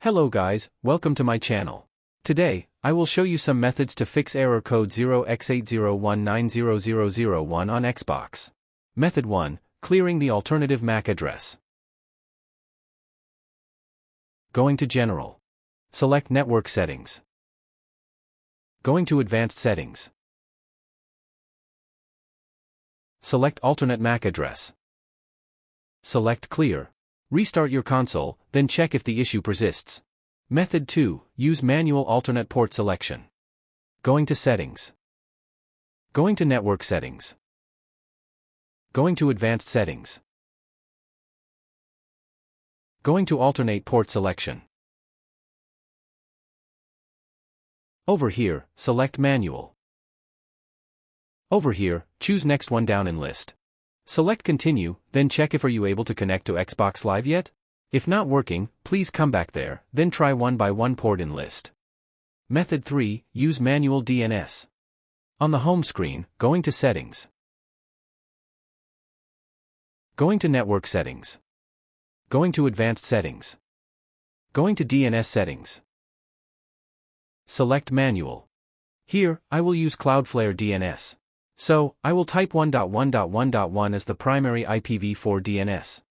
Hello guys, welcome to my channel. Today, I will show you some methods to fix error code 0x80190001 on Xbox. Method 1, clearing the alternative MAC address. Going to General. Select Network Settings. Going to Advanced Settings. Select Alternate MAC address. Select Clear. Restart your console, then check if the issue persists. Method 2, use manual alternate port selection. Going to Settings. Going to Network Settings. Going to Advanced Settings. Going to Alternate Port Selection. Over here, select Manual. Over here, choose Next one down in list. Select Continue, then check if are you able to connect to Xbox Live yet? If not working, please come back there, then try one by one port in list. Method 3, use manual DNS. On the home screen, going to Settings. Going to Network Settings. Going to Advanced Settings. Going to DNS Settings. Select Manual. Here, I will use Cloudflare DNS. So, I will type 1.1.1.1 as the primary IPv4 DNS.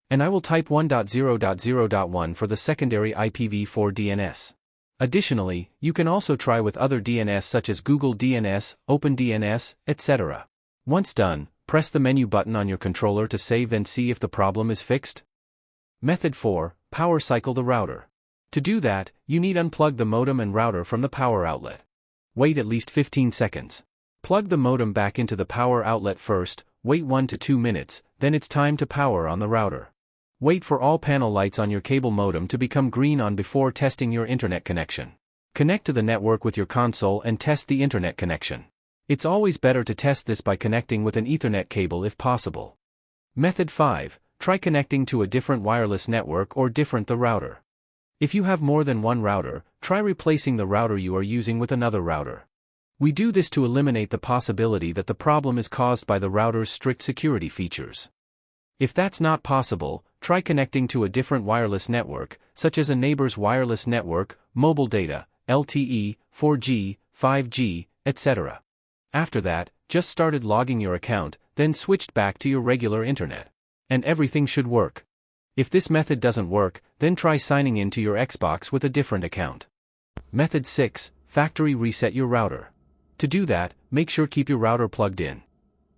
And I will type 1.0.0.1 for the secondary IPv4 DNS. Additionally, you can also try with other DNS such as Google DNS, OpenDNS, etc. Once done, press the menu button on your controller to save and see if the problem is fixed. Method 4, power cycle the router. To do that, you need unplug the modem and router from the power outlet. Wait at least 15 seconds. Plug the modem back into the power outlet first, wait 1 to 2 minutes, then it's time to power on the router. Wait for all panel lights on your cable modem to become green on before testing your internet connection. Connect to the network with your console and test the internet connection. It's always better to test this by connecting with an Ethernet cable if possible. Method 5, try connecting to a different wireless network or different the router. If you have more than one router, try replacing the router you are using with another router. We do this to eliminate the possibility that the problem is caused by the router's strict security features. If that's not possible, try connecting to a different wireless network, such as a neighbor's wireless network, mobile data, LTE, 4G, 5G, etc. After that, just started logging your account, then switched back to your regular internet. And everything should work. If this method doesn't work, then try signing in to your Xbox with a different account. Method 6, factory reset your router. To do that, make sure keep your router plugged in.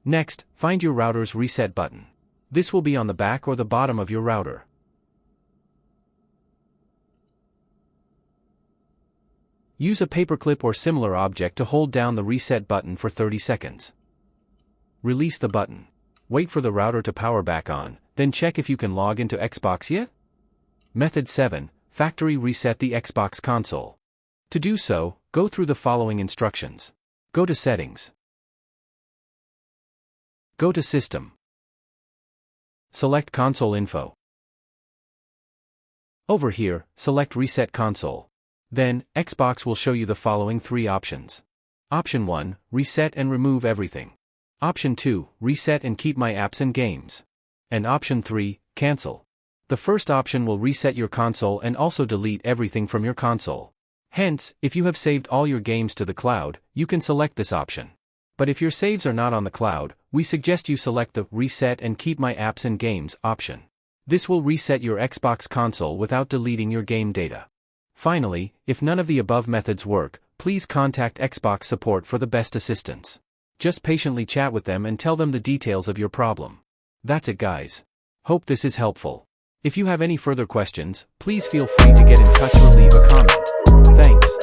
Next, find your router's reset button. This will be on the back or the bottom of your router. Use a paperclip or similar object to hold down the reset button for 30 seconds. Release the button. Wait for the router to power back on, then check if you can log into Xbox yet. Method 7, factory reset the Xbox console. To do so, go through the following instructions. Go to Settings. Go to System. Select Console Info. Over here, select Reset Console. Then, Xbox will show you the following 3 options. Option 1, reset and remove everything. Option 2, reset and keep my apps and games. And Option 3, cancel. The first option will reset your console and also delete everything from your console. Hence, if you have saved all your games to the cloud, you can select this option. But if your saves are not on the cloud, we suggest you select the Reset and Keep My Apps and Games option. This will reset your Xbox console without deleting your game data. Finally, if none of the above methods work, please contact Xbox support for the best assistance. Just patiently chat with them and tell them the details of your problem. That's it guys. Hope this is helpful. If you have any further questions, please feel free to get in touch or leave a comment. Thanks.